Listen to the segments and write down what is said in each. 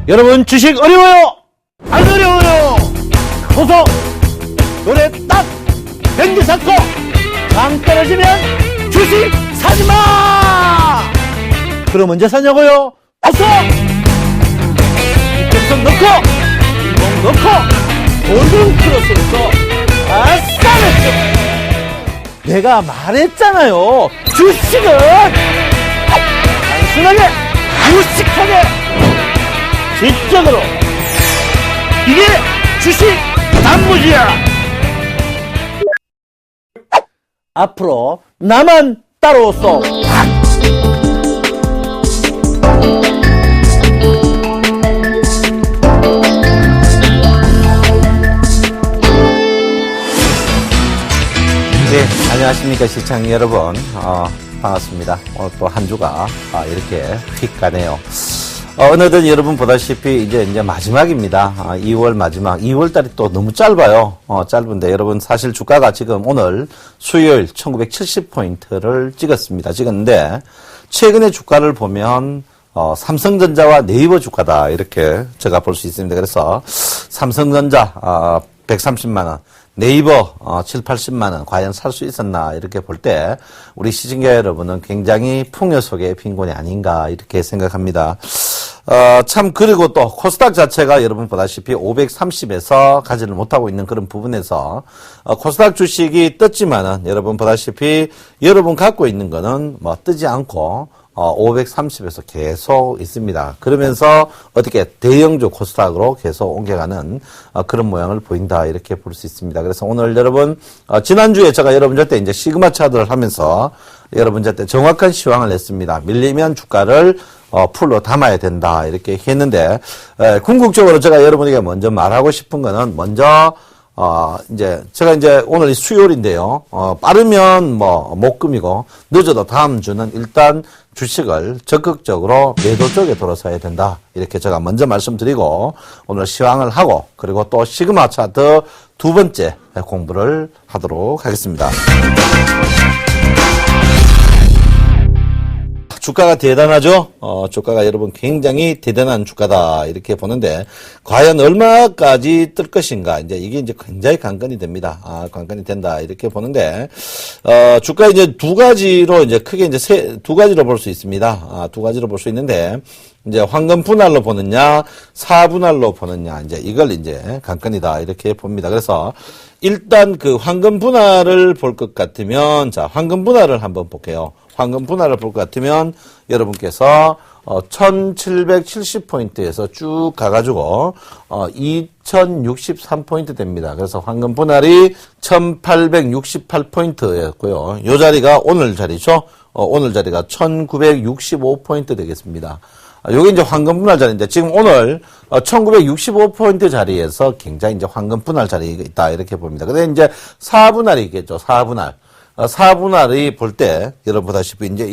여러분 주식 어려워요? 안 어려워요. 보소 노래 딱 밴드 잡고 강 떨어지면 주식 사지마. 그럼 언제 사냐고요? 어서 이평선 넣고 인공 넣고 골든 크로스로서 아싸냈죠. 내가 말했잖아요. 주식은 단순하게 무식하게 지적으로 이게 주식 단무지야. 앞으로 나만 따라오소. 네, 안녕하십니까 시청자 여러분. 반갑습니다. 오늘 또 한 주가 이렇게 휙 가네요. 어느덧 여러분 보다시피 이제 마지막입니다. 2월 마지막. 2월 달이 또 너무 짧아요. 짧은데 여러분 사실 주가가 지금 오늘 수요일 1970포인트를 찍었는데 최근의 주가를 보면 삼성전자와 네이버 주가다 이렇게 제가 볼 수 있습니다. 그래서 삼성전자 130만 원, 네이버 7, 80만 원 과연 살 수 있었나 이렇게 볼 때 우리 시청자 여러분은 굉장히 풍요 속의 빈곤이 아닌가 이렇게 생각합니다. 참 그리고 또 코스닥 자체가 여러분 보다시피 530에서 가지를 못하고 있는 그런 부분에서 코스닥 주식이 떴지만은 여러분 보다시피 여러분 갖고 있는 거는 뭐 뜨지 않고 530에서 계속 있습니다. 그러면서 어떻게 대형주 코스닥으로 계속 옮겨가는 그런 모양을 보인다 이렇게 볼 수 있습니다. 그래서 오늘 여러분 지난주에 제가 여러분한테 이제 시그마 차트를 하면서 여러분한테 정확한 시황을 냈습니다. 밀리면 주가를 풀로 담아야 된다 이렇게 했는데 궁극적으로 제가 여러분에게 먼저 말하고 싶은 거는 먼저 제가 오늘 수요일인데요. 빠르면 목금이고 늦어도 다음 주는 일단 주식을 적극적으로 매도 쪽에 돌아서야 된다. 이렇게 제가 먼저 말씀드리고 오늘 시황을 하고 그리고 또 시그마 차트 두 번째 공부를 하도록 하겠습니다. 주가가 대단하죠? 주가가 여러분 굉장히 대단한 주가다. 이렇게 보는데, 과연 얼마까지 뜰 것인가. 이게 굉장히 관건이 됩니다. 관건이 된다. 이렇게 보는데, 주가 두 가지로 크게 두 가지로 볼 수 있습니다. 두 가지로 볼 수 있는데, 황금 분할로 보느냐, 사분할로 보느냐, 이걸 관건이다. 이렇게 봅니다. 그래서, 일단 그 황금 분할을 볼 것 같으면, 자, 황금 분할을 한번 볼게요. 황금 분할을 볼 것 같으면 여러분께서 1770포인트에서 쭉 가가지고 2063포인트 됩니다. 그래서 황금 분할이 1868포인트였고요. 요 자리가 오늘 자리죠. 오늘 자리가 1965포인트 되겠습니다. 요게 황금 분할 자리인데 지금 오늘 1965포인트 자리에서 굉장히 황금 분할 자리가 있다 이렇게 봅니다. 근데 사분할이겠죠. 사분할이 볼 때, 여러분 보다시피, 이게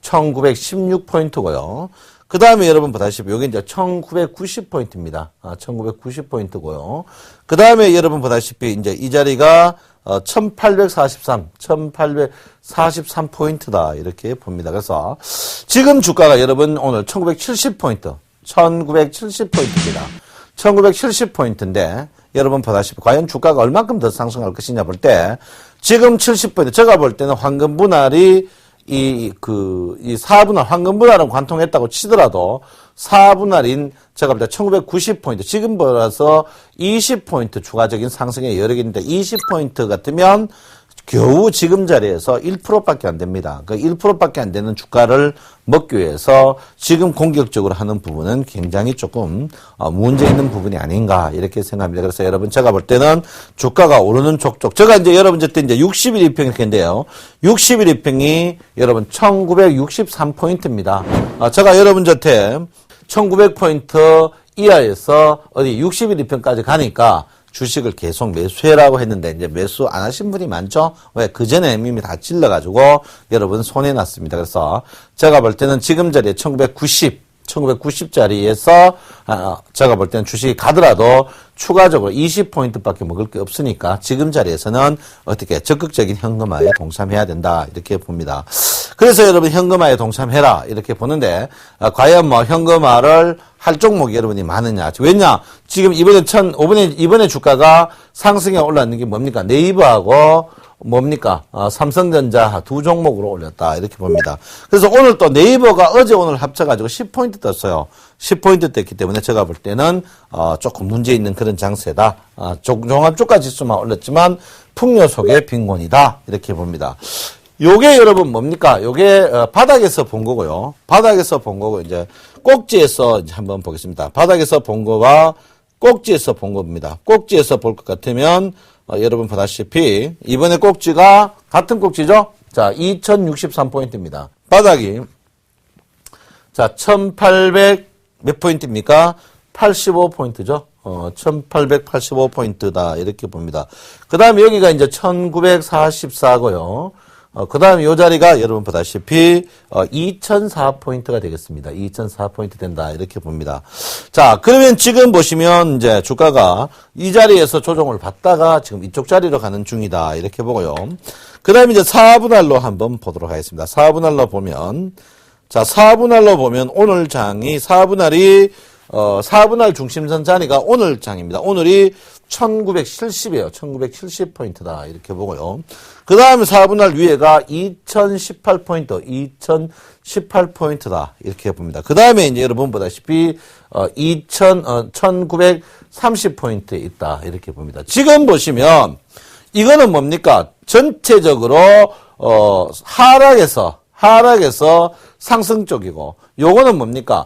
1916포인트고요. 그 다음에 여러분 보다시피, 여기 1990포인트입니다. 1990포인트고요. 그 다음에 여러분 보다시피, 이 자리가, 1843포인트다. 이렇게 봅니다. 그래서, 지금 주가가 여러분 오늘 1970포인트입니다. 1970포인트인데, 여러분 보다시피 과연 주가가 얼마큼 더 상승할 것이냐 볼 때 지금 70포인트 제가 볼 때는 황금 분할이 이 4분할 황금 분할은 관통했다고 치더라도 4분할인 제가 볼 때 1990포인트 지금 보라서 20포인트 추가적인 상승의 여력이 있는데 20포인트 같으면 겨우 지금 자리에서 1%밖에 안 됩니다. 그 1%밖에 안 되는 주가를 먹기 위해서 지금 공격적으로 하는 부분은 굉장히 조금 문제 있는 부분이 아닌가 이렇게 생각합니다. 그래서 여러분 제가 볼 때는 주가가 오르는 족족 제가 여러분 때 60일 2평 이렇게 인데요. 60일 2평이 여러분 1963포인트입니다. 제가 여러분 곁에 1900포인트 이하에서 어디 60일 2평까지 가니까 주식을 계속 매수해라고 했는데 매수 안 하신 분이 많죠? 왜? 그전에 이미 다 찔러가지고 여러분 손해났습니다. 그래서 제가 볼 때는 지금 자리에 1990짜리에서 제가 볼 때는 주식이 가더라도 추가적으로 20포인트밖에 먹을 게 없으니까 지금 자리에서는 어떻게 적극적인 현금화에 동참해야 된다 이렇게 봅니다. 그래서 여러분 현금화에 동참해라 이렇게 보는데 과연 뭐 현금화를 할 종목이 여러분이 많으냐? 왜냐? 지금 이번에 주가가 상승에 올랐는 게 뭡니까? 네이버하고 뭡니까? 삼성전자 두 종목으로 올렸다 이렇게 봅니다. 그래서 오늘 또 네이버가 어제 오늘 합쳐가지고 10포인트 떴어요. 10포인트 떴기 때문에 제가 볼 때는 조금 문제 있는 그런 장세다. 종합주가 지수만 올렸지만 풍요 속의 빈곤이다 이렇게 봅니다. 요게 여러분 뭡니까? 요게 바닥에서 본 거고요. 바닥에서 본 거고 이제 꼭지에서 이제 한번 보겠습니다. 바닥에서 본 거와 꼭지에서 본 겁니다. 꼭지에서 볼 것 같으면 여러분 보다시피 이번에 꼭지가 같은 꼭지죠? 자, 2063포인트입니다. 바닥이 자, 1800 몇 포인트입니까? 85포인트죠. 1885포인트다 이렇게 봅니다. 그 다음에 여기가 이제 1944고요. 그 다음에 이 자리가 여러분 보다시피 2004포인트가 되겠습니다. 2004포인트 된다 이렇게 봅니다. 자, 그러면 지금 보시면 이제 주가가 이 자리에서 조정을 받다가 지금 이쪽 자리로 가는 중이다 이렇게 보고요. 그 다음에 이제 4분할로 한번 보도록 하겠습니다. 4분할로 보면 자, 4분할로 보면 오늘 장이 4분할 중심선 자리가 오늘 장입니다. 오늘이 1970이에요. 1970포인트다. 이렇게 보고요. 그 다음에 4분할 위에가 2018포인트, 2018포인트다. 이렇게 봅니다. 그 다음에 이제 여러분 보다시피, 1930포인트 있다. 이렇게 봅니다. 지금 보시면, 이거는 뭡니까? 전체적으로, 하락에서 상승 쪽이고, 요거는 뭡니까?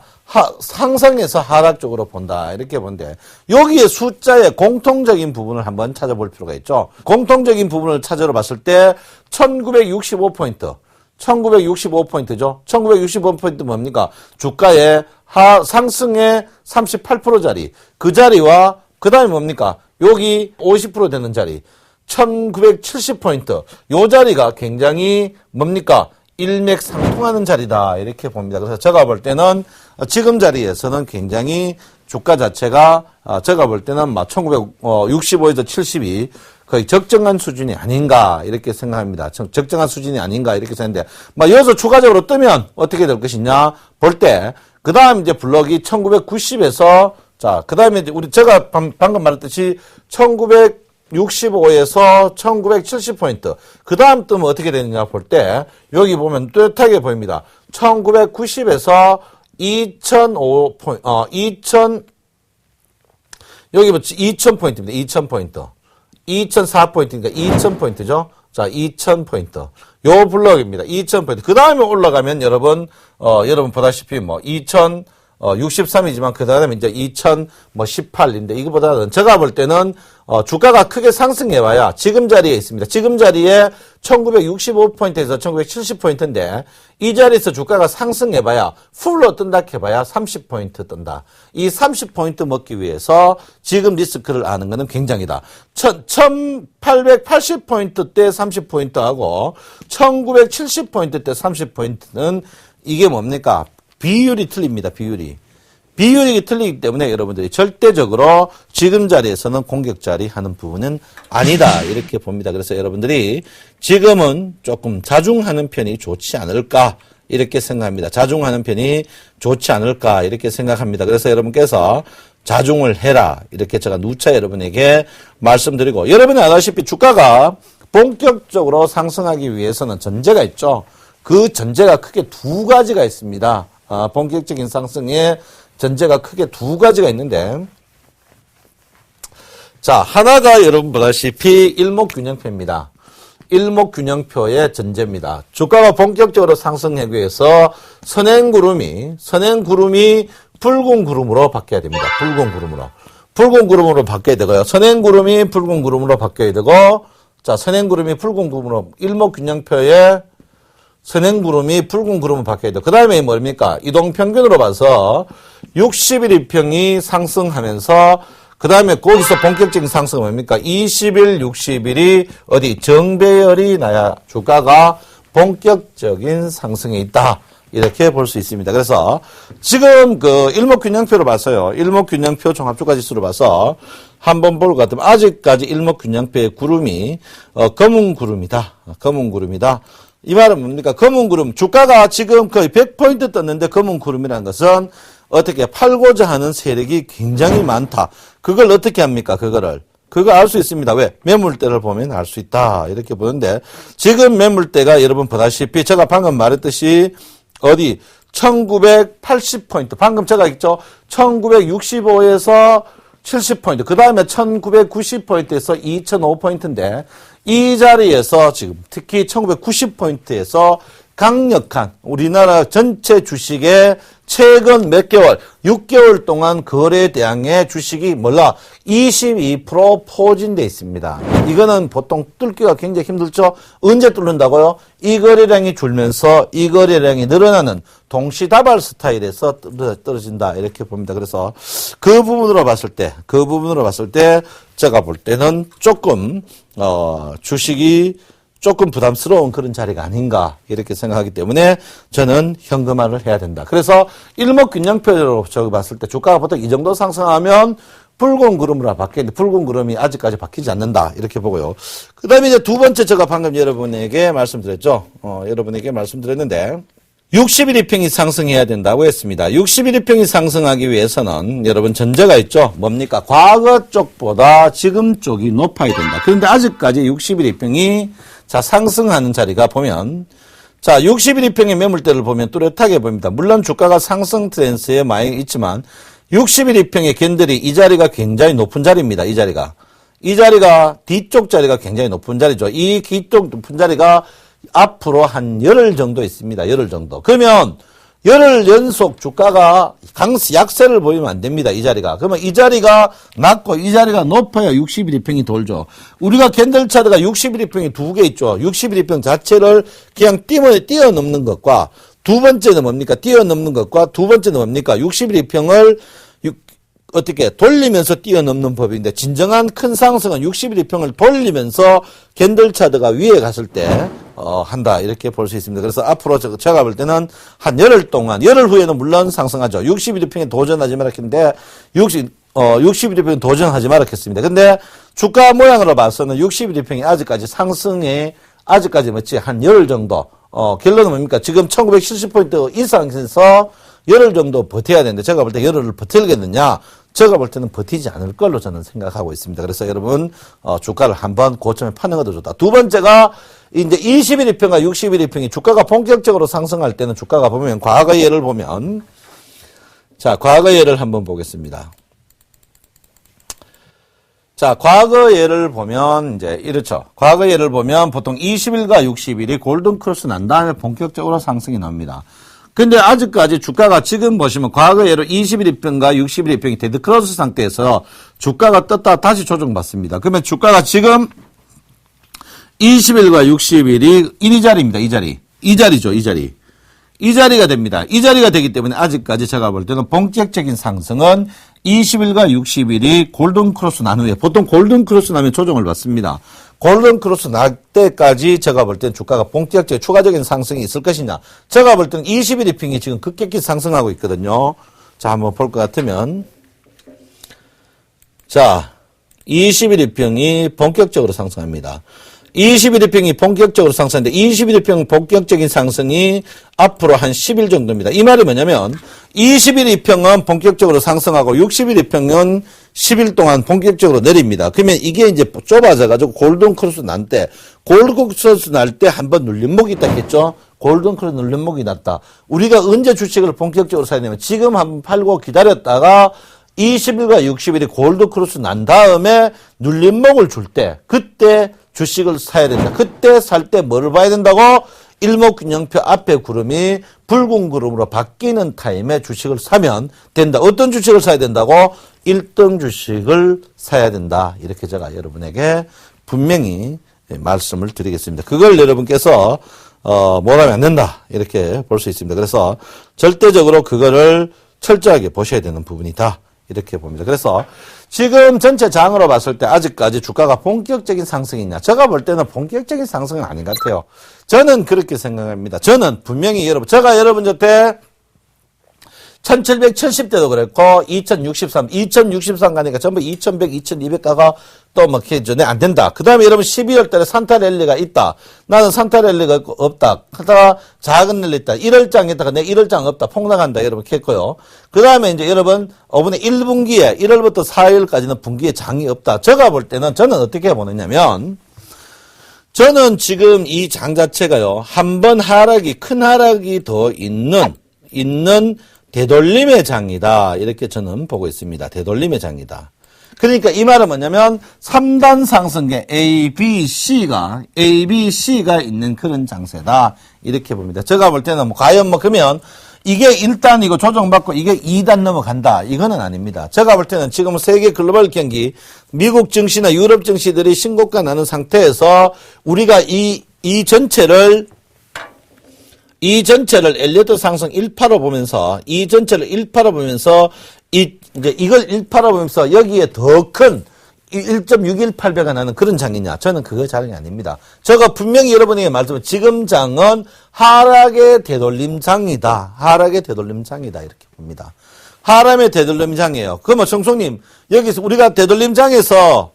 상승에서 하락 쪽으로 본다. 이렇게 본데, 여기에 숫자의 공통적인 부분을 한번 찾아볼 필요가 있죠. 공통적인 부분을 찾아러 봤을 때, 1965포인트. 1965포인트죠. 1965포인트 뭡니까? 주가의 상승의 38%짜리. 그 자리와, 그 다음에 뭡니까? 여기 50% 되는 자리. 1970포인트. 요 자리가 굉장히 뭡니까? 일맥상통하는 자리다 이렇게 봅니다. 그래서 제가 볼 때는 지금 자리에서는 굉장히 주가 자체가 제가 볼 때는 막 1965에서 70이 거의 적정한 수준이 아닌가 이렇게 생각합니다. 적정한 수준이 아닌가 이렇게 생각하는데 막 여기서 추가적으로 뜨면 어떻게 될 것이냐 볼 때 그 다음 이제 블럭이 1990에서 자 그 다음에 이제 제가 방금 말했듯이 1965에서 1970포인트. 그 다음 뜨면 어떻게 되느냐 볼 때, 여기 보면 뚜렷하게 보입니다. 1990에서 여기 2000포인트입니다. 2000포인트. 2004포인트니까 2000포인트죠. 자, 2000포인트. 요 블럭입니다. 2000포인트. 그 다음에 올라가면 여러분 보다시피 63이지만 그 다음에 이제 2018인데 이거보다는 제가 볼 때는 주가가 크게 상승해봐야 지금 자리에 있습니다. 지금 자리에 1965포인트에서 1970포인트인데 이 자리에서 주가가 상승해봐야 풀로 뜬다 해봐야 30포인트 뜬다. 이 30포인트 먹기 위해서 지금 리스크를 아는 것은 굉장히다. 1880포인트 때 30포인트하고 1970포인트 때 30포인트는 이게 뭡니까? 비율이 틀립니다. 비율이 틀리기 때문에 여러분들이 절대적으로 지금 자리에서는 공격자리 하는 부분은 아니다. 이렇게 봅니다. 그래서 여러분들이 지금은 조금 자중하는 편이 좋지 않을까 이렇게 생각합니다. 자중하는 편이 좋지 않을까 이렇게 생각합니다. 그래서 여러분께서 자중을 해라. 이렇게 제가 누차 여러분에게 말씀드리고 여러분이 아다시피 주가가 본격적으로 상승하기 위해서는 전제가 있죠. 그 전제가 크게 두 가지가 있습니다. 본격적인 상승의 전제가 크게 두 가지가 있는데, 자, 하나가 여러분 보다시피 일목균형표입니다. 일목균형표의 전제입니다. 주가가 본격적으로 상승하기 위해서 선행구름이 붉은 구름으로 바뀌어야 됩니다. 붉은 구름으로 바뀌어야 되고요. 선행구름이 붉은 구름으로 바뀌어야 되고, 자, 선행구름이 붉은 구름으로 일목균형표의 선행구름이 붉은 구름으로 바뀌어야 돼. 그 다음에 뭡니까? 이동평균으로 봐서 60일 이평이 상승하면서 그 다음에 거기서 본격적인 상승은 뭡니까? 20일, 60일이 어디 정배열이 나야 주가가 본격적인 상승에 있다. 이렇게 볼 수 있습니다. 그래서 지금 그 일목균형표로 봐서요. 일목균형표 종합주가지수로 봐서 한번 볼 것 같으면 아직까지 일목균형표의 구름이 검은 구름이다. 검은 구름이다. 이 말은 뭡니까? 검은 구름. 주가가 지금 거의 100포인트 떴는데 검은 구름이라는 것은 어떻게 팔고자 하는 세력이 굉장히 많다. 그걸 어떻게 합니까? 그거 알 수 있습니다. 왜? 매물대를 보면 알 수 있다. 이렇게 보는데 지금 매물대가 여러분 보다시피 제가 방금 말했듯이 어디 1980포인트 방금 제가 있죠. 1965에서 70포인트 그 다음에 1990포인트에서 2005포인트인데 이 자리에서 지금 특히 1990포인트에서 강력한 우리나라 전체 주식의 최근 몇 개월, 6개월 동안 거래량의 주식이 22% 포진돼 있습니다. 이거는 보통 뚫기가 굉장히 힘들죠? 언제 뚫는다고요? 이 거래량이 줄면서 이 거래량이 늘어나는 동시다발 스타일에서 떨어진다. 이렇게 봅니다. 그래서 그 부분으로 봤을 때, 제가 볼 때는 조금, 주식이 조금 부담스러운 그런 자리가 아닌가 이렇게 생각하기 때문에 저는 현금화를 해야 된다. 그래서 일목균형표로 저기 봤을 때 주가가 보통 이 정도 상승하면 붉은 구름으로 바뀌는데 붉은 구름이 아직까지 바뀌지 않는다 이렇게 보고요. 그 다음에 이제 두 번째 제가 방금 여러분에게 말씀드렸죠. 여러분에게 말씀드렸는데 60일 이평이 상승해야 된다고 했습니다. 60일 이평이 상승하기 위해서는 여러분 전제가 있죠. 뭡니까? 과거 쪽보다 지금 쪽이 높아야 된다. 그런데 아직까지 60일 이평이 자, 상승하는 자리가 보면, 자, 60일 이평의 매물대를 보면 뚜렷하게 보입니다. 물론 주가가 상승 트렌드에 많이 있지만, 60일 이평의 캔들이 이 자리가 굉장히 높은 자리입니다. 이 자리가 뒤쪽 자리가 굉장히 높은 자리죠. 이 뒤쪽 높은 자리가 앞으로 한 열흘 정도 있습니다. 열흘 정도. 그러면, 열흘 연속 주가가 약세를 보이면 안 됩니다. 이 자리가. 그러면 이 자리가 낮고 이 자리가 높아야 60일 이평이 돌죠. 우리가 캔들 차트가 60일 이평이 두 개 있죠. 60일 이평 자체를 그냥 뛰어넘는 것과 두 번째는 뭡니까? 뛰어넘는 것과 두 번째는 뭡니까? 60일 이평을 어떻게 돌리면서 뛰어넘는 법인데 진정한 큰 상승은 60일 이평을 돌리면서 캔들 차트가 위에 갔을 때 한다 이렇게 볼 수 있습니다. 그래서 앞으로 제가 볼 때는 한 열흘 동안 열흘 후에는 물론 상승하죠. 60일 이평에 도전하지 말았겠는데 60일 이평에 도전하지 말았겠습니다. 근데 주가 모양으로 봐서는 60일 이평이 아직까지 상승에 아직까지 한 열흘 정도 결론은 뭡니까? 지금 1970포인트 이상에서 열흘 정도 버텨야 되는데 제가 볼 때 열흘을 버틸겠느냐? 제가 볼 때는 버티지 않을 걸로 저는 생각하고 있습니다. 그래서 여러분 주가를 한번 고점에 파는 것도 좋다. 두 번째가 이제 20일 이평과 60일 이평이 주가가 본격적으로 상승할 때는 주가가 보면 과거 예를 보면 자 과거 예를 한번 보겠습니다. 자, 과거 예를 보면, 이제, 이렇죠. 과거 예를 보면 보통 20일과 60일이 골든크로스 난 다음에 본격적으로 상승이 납니다. 근데 아직까지 주가가 지금 보시면 과거 예로 20일 이평과 60일 이평이 데드크로스 상태에서 주가가 떴다 다시 조정받습니다. 그러면 주가가 지금 20일과 60일이 이 자리입니다. 이 자리죠. 이 자리가 됩니다. 이 자리가 되기 때문에 아직까지 제가 볼 때는 본격적인 상승은 20일과 60일이 골든크로스 난 후에 보통 골든크로스 나면 조정을 받습니다. 골든크로스 날 때까지 제가 볼 때는 주가가 본격적인 추가적인 상승이 있을 것이냐. 제가 볼 때는 20일 이평이 지금 급격히 상승하고 있거든요. 자, 한번 볼 것 같으면 자, 20일 이평이 본격적으로 상승합니다. 21일평이 본격적으로 상승하는데 21일평 본격적인 상승이 앞으로 한 10일 정도입니다. 이 말이 뭐냐면 21일평은 본격적으로 상승하고 60일평은 10일 동안 본격적으로 내립니다. 그러면 이게 이제 좁아져가지고 골든크로스 날 때, 골든크로스 날 때 한번 눌림목이 있다겠죠? 골든크로스 눌림목이 났다. 우리가 언제 주식을 본격적으로 사야 되냐면 지금 한번 팔고 기다렸다가 20일과 60일이 골든크로스 난 다음에 눌림목을 줄 때, 그때 주식을 사야 된다. 그때 살 때 뭐를 봐야 된다고? 일목균형표 앞에 구름이 붉은 구름으로 바뀌는 타임에 주식을 사면 된다. 어떤 주식을 사야 된다고? 1등 주식을 사야 된다. 이렇게 제가 여러분에게 분명히 말씀을 드리겠습니다. 그걸 여러분께서 못하면 안 된다. 이렇게 볼 수 있습니다. 그래서 절대적으로 그거를 철저하게 보셔야 되는 부분이다. 이렇게 봅니다. 그래서 지금 전체 장으로 봤을 때 아직까지 주가가 본격적인 상승이냐? 제가 볼 때는 본격적인 상승은 아닌 것 같아요. 저는 그렇게 생각합니다. 저는 분명히 제가 여러분한테 1770대도 그랬고, 2063 가니까 전부 2100, 2200 가가 또 막, 안 된다. 그 다음에 여러분 12월 달에 산타랠리가 있다. 나는 산타랠리가 없다. 하다가 작은 랠리 있다. 1월장 있다가 내 1월장 없다. 폭락한다. 여러분 했고요. 그 다음에 이제 여러분, 이번에 1분기에, 1월부터 4일까지는 분기에 장이 없다. 제가 볼 때는 저는 어떻게 보느냐면, 저는 지금 이 장 자체가요, 한 번 큰 하락이 더 있는 되돌림의 장이다. 이렇게 저는 보고 있습니다. 되돌림의 장이다. 그러니까 이 말은 뭐냐면 3단 상승계 A, B, C가 있는 그런 장세다. 이렇게 봅니다. 제가 볼 때는 과연 그러면 이게 1단이고 조정받고 이게 2단 넘어간다. 이거는 아닙니다. 제가 볼 때는 지금 세계 글로벌 경기, 미국 증시나 유럽 증시들이 신고가 나는 상태에서 우리가 이 전체를 엘리어트 상승 1파로 보면서, 이 전체를 1파로 보면서, 이제 이걸 1파로 보면서 여기에 더 큰 1.618배가 나는 그런 장이냐? 저는 그거 장이 아닙니다. 제가 분명히 여러분에게 말씀을, 지금 장은 하락의 되돌림 장이다. 하락의 되돌림 장이다. 이렇게 봅니다. 하락의 되돌림 장이에요. 그러면 정송님, 여기서 우리가 되돌림 장에서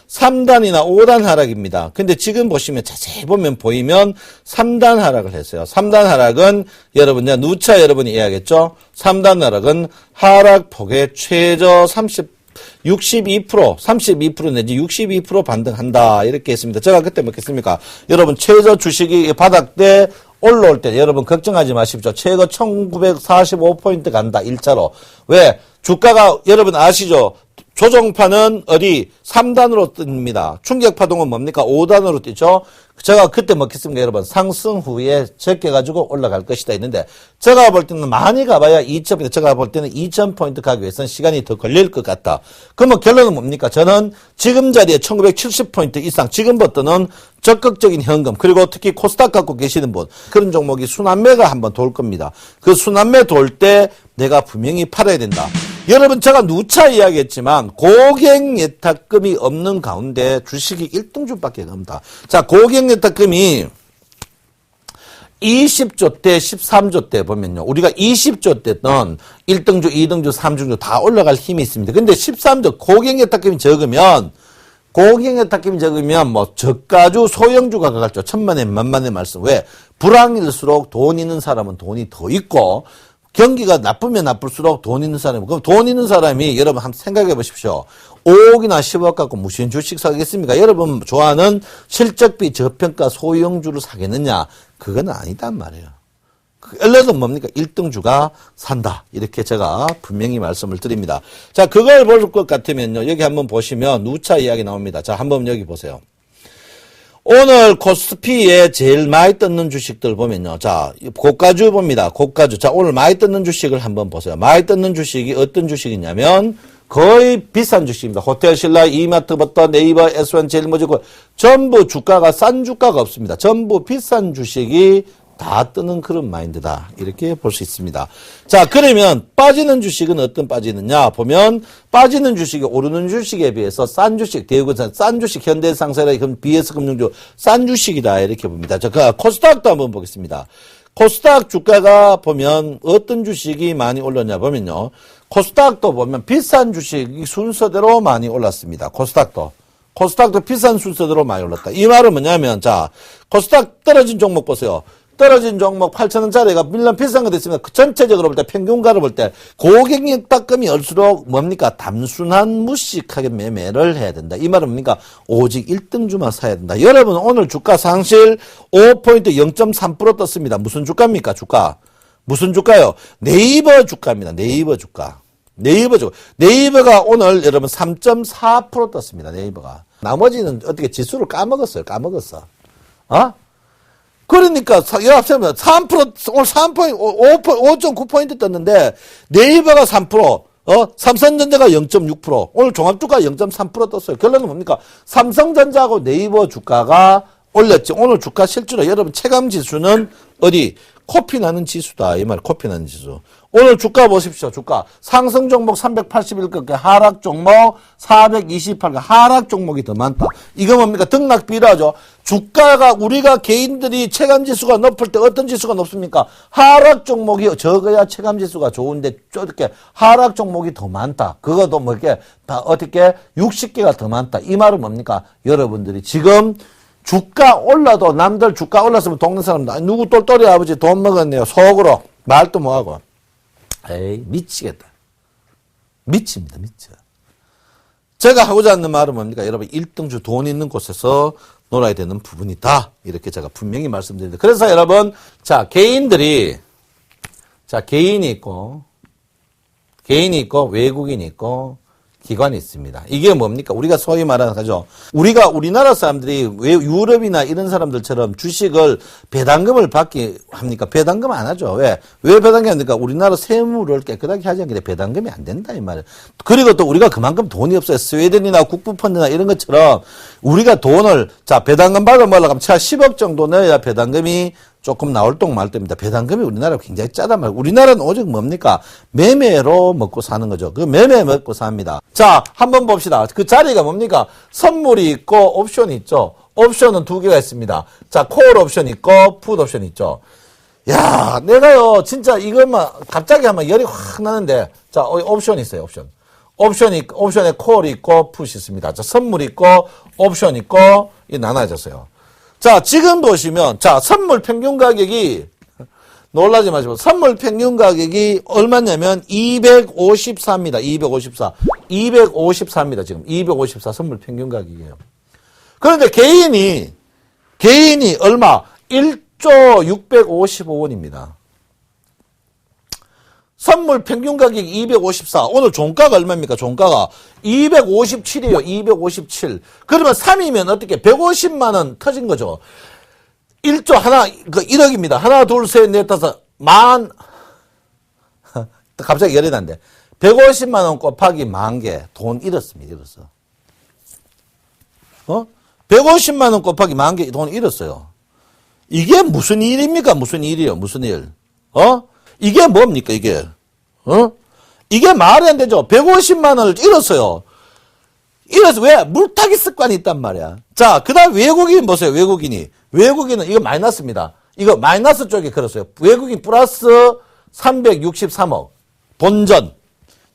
3단이나 5단 하락입니다. 근데 지금 보시면 자세히 보이면 3단 하락을 했어요. 3단 하락은 여러분, 누차 여러분이 이해하겠죠? 3단 하락은 하락폭의 최저 32% 내지 62% 반등한다. 이렇게 했습니다. 제가 그때 뭐겠습니까? 여러분, 최저 주식이 바닥대 올라올 때 여러분 걱정하지 마십시오. 최고 1945포인트 간다. 1차로. 왜? 주가가 여러분 아시죠? 조정파는 어디 3단으로 뜹니다. 충격파동은 뭡니까? 5단으로 뛰죠. 제가 그때 먹겠습니까, 여러분? 상승 후에 적게가지고 올라갈 것이다 했는데, 제가 볼 때는 많이 가봐야 2,000포인트, 제가 볼 때는 2,000포인트 가기 위해서는 시간이 더 걸릴 것 같다. 그러면 결론은 뭡니까? 저는 지금 자리에 1970포인트 이상, 지금부터는 적극적인 현금, 그리고 특히 코스닥 갖고 계시는 분, 그런 종목이 순환매가 한번 돌 겁니다. 그 순환매 돌 때 내가 분명히 팔아야 된다. 여러분, 제가 누차 이야기했지만 고객 예탁금이 없는 가운데 주식이 1등주밖에 없다. 자, 고객 예탁금이 20조 대 13조 대 보면요. 우리가 20조 때는 1등주, 2등주, 3등주 다 올라갈 힘이 있습니다. 근데 13조 고객 예탁금이 적으면 저가주, 소형주가 가겠죠. 천만에, 만만의 말씀. 왜? 불황일수록 돈 있는 사람은 돈이 더 있고, 경기가 나쁘면 나쁠수록 돈 있는 사람이, 그럼 돈 있는 사람이 여러분 한번 생각해 보십시오. 5억이나 10억 갖고 무슨 주식 사겠습니까? 여러분 좋아하는 실적비 저평가 소형주를 사겠느냐? 그건 아니단 말이에요. 엘러는 뭡니까? 1등주가 산다. 이렇게 제가 분명히 말씀을 드립니다. 자, 그걸 볼 것 같으면요. 여기 한번 보시면 누차 이야기 나옵니다. 자, 한번 여기 보세요. 오늘 코스피에 제일 많이 떴는 주식들 보면요. 자, 고가주 봅니다. 고가주. 자, 오늘 많이 떴는 주식을 한번 보세요. 많이 떴는 주식이 어떤 주식이냐면 거의 비싼 주식입니다. 호텔신라, 이마트부터 네이버, S1, 제일모직 전부 주가가 싼 주가가 없습니다. 전부 비싼 주식이 다 뜨는 그런 마인드다. 이렇게 볼 수 있습니다. 자, 그러면 빠지는 주식은 어떤 빠지느냐 보면 빠지는 주식이 오르는 주식에 비해서 싼 주식, 대우건설 싼 주식, 현대상사라 BS금융주 싼 주식이다. 이렇게 봅니다. 자, 그 코스닥도 한번 보겠습니다. 코스닥 주가가 보면 어떤 주식이 많이 올랐냐 보면요. 코스닥도 보면 비싼 주식이 순서대로 많이 올랐습니다. 코스닥도 비싼 순서대로 많이 올랐다. 이 말은 뭐냐면, 자, 코스닥 떨어진 종목 보세요. 떨어진 종목 8,000원짜리가 물론 비싼 거 됐습니다. 전체적으로 볼 때 평균가를 볼 때 고객 예탁금이 올수록 뭡니까? 단순한 무식하게 매매를 해야 된다. 이 말은 뭡니까? 오직 1등주만 사야 된다. 여러분 오늘 주가 상실 5포인트 0.3% 떴습니다. 무슨 주가입니까? 주가. 무슨 주가요? 네이버 주가입니다. 네이버 주가. 네이버가 오늘 여러분 3.4% 떴습니다. 네이버가. 나머지는 어떻게 지수를 까먹었어요. 그러니까, 3%, 오늘 5.9포인트 떴는데, 네이버가 3%, 삼성전자가 0.6%, 오늘 종합주가 0.3% 떴어요. 결론은 뭡니까? 삼성전자하고 네이버 주가가 올렸지. 오늘 주가 실제로 여러분 체감 지수는 어디? 코피 나는 지수다. 이 말, 코피 나는 지수. 오늘 주가 보십시오. 주가. 상승 종목 381개, 하락 종목 428개, 하락 종목이 더 많다. 이거 뭡니까? 등락 비례하죠. 주가가 우리가 개인들이 체감지수가 높을 때 어떤 지수가 높습니까? 하락 종목이 적어야 체감지수가 좋은데 이렇게 하락 종목이 더 많다. 그것도 뭐 이렇게 다 어떻게 60개가 더 많다. 이 말은 뭡니까? 여러분들이 지금 주가 올라도 남들 주가 올랐으면 동네 사람들 누구 똘똘이 아버지 돈 먹었네요. 속으로 말도 뭐하고. 에이, 미치겠다. 미칩니다, 미쳐. 제가 하고자 하는 말은 뭡니까? 여러분, 1등주 돈 있는 곳에서 놀아야 되는 부분이다. 이렇게 제가 분명히 말씀드립니다. 그래서 여러분, 자, 개인이 있고, 외국인이 있고, 기관이 있습니다. 이게 뭡니까? 우리가 소위 말하는 거죠. 우리나라 사람들이 왜 유럽이나 이런 사람들처럼 주식을 배당금을 받기 합니까? 배당금 안 하죠. 왜 배당금이 안 됩니까? 우리나라 세무를 깨끗하게 하지 않기 때문에 배당금이 안 된다, 이 말이에요. 그리고 또 우리가 그만큼 돈이 없어요. 스웨덴이나 국부펀드나 이런 것처럼 우리가 돈을, 자, 배당금 받아먹으려고 하면 최하 10억 정도 넣어야 배당금이 조금 나올 똥 말 때입니다. 배당금이 우리나라가 굉장히 짜단 말이에요. 우리나라는 오직 뭡니까? 매매로 먹고 사는 거죠. 그 매매 먹고 삽니다. 자, 한번 봅시다. 그 자리가 뭡니까? 선물이 있고 옵션이 있죠. 옵션은 두 개가 있습니다. 자, 콜 옵션 있고 풋 옵션 있죠. 야, 내가요, 진짜 이것만 갑자기 하면 열이 확 나는데, 자, 옵션 있어요, 옵션. 옵션에 콜이 있고 풋이 있습니다. 자, 선물 있고 옵션 있고 이 나눠졌어요. 자, 지금 보시면, 자, 선물 평균 가격이, 놀라지 마시고, 선물 평균 가격이 얼마냐면, 254입니다. 254. 254입니다. 지금. 254 선물 평균 가격이에요. 그런데 개인이 얼마? 1조 655원입니다. 선물 평균 가격이 254. 오늘 종가가 얼마입니까? 종가가 257이에요. 257. 그러면 3이면 어떻게 150만원 터진 거죠. 1조 하나, 1억입니다. 하나, 둘, 셋, 넷, 다섯, 갑자기 열이 난데. 150만원 곱하기 10,000개. 돈 잃었습니다. 잃었어. 150만원 곱하기 10,000개 돈 잃었어요. 이게 무슨 일입니까? 무슨 일이요? 무슨 일? 이게 뭡니까, 이게? 이게 말이 안 되죠. 150만원을 잃었어요. 잃어서 왜? 물타기 습관이 있단 말이야. 자, 그 다음 외국인 보세요, 외국인은 이거 마이너스입니다. 이거 마이너스 쪽에 걸었어요. 외국인 플러스 363억. 본전.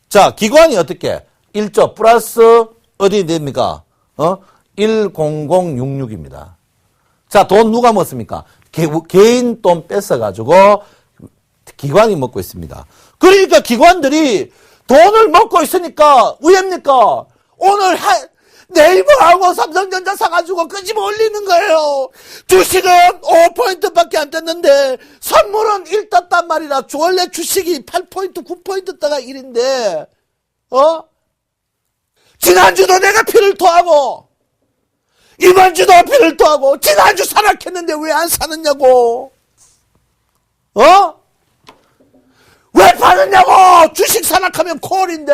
자, 기관이 어떻게? 1조 플러스 어디 됩니까? 10066입니다. 자, 돈 누가 먹습니까? 개인 돈 뺏어가지고 기관이 먹고 있습니다. 그러니까 기관들이 돈을 먹고 있으니까 왜입니까? 오늘 네이버하고 삼성전자 사가지고 끄집어 올리는 거예요. 주식은 5포인트밖에 안 떴는데 선물은 1 떴단 말이라 원래 주식이 8포인트, 9포인트 떠가 1인데 지난주도 내가 피를 토하고 이번주도 피를 토하고 지난주 사락했는데 왜 안 사느냐고. 왜 파느냐고! 주식 산악하면 콜인데!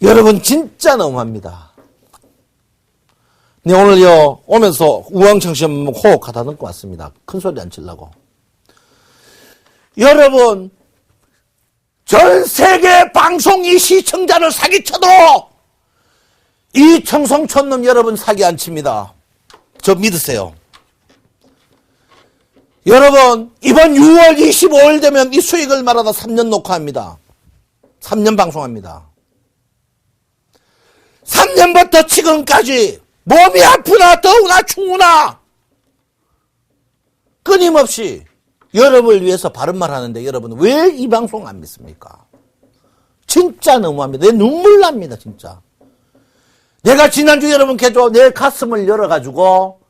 여러분, 진짜 너무합니다. 네, 오늘요, 오면서 우왕청심 호흡 가다 넣고 왔습니다. 큰 소리 안 치려고. 여러분, 전 세계 방송이 시청자를 사기쳐도 이 청송촌놈 여러분 사기 안 칩니다. 저 믿으세요. 여러분, 이번 6월 25일 되면 이 수익을 말하다 3년 녹화합니다. 3년 방송합니다. 3년부터 지금까지 몸이 아프나 더우나 추우나 끊임없이 여러분을 위해서 바른말 하는데 여러분 왜 이 방송 안 믿습니까? 진짜 너무합니다. 내 눈물 납니다, 진짜. 내가 지난주 여러분께 내 가슴을 열어가지고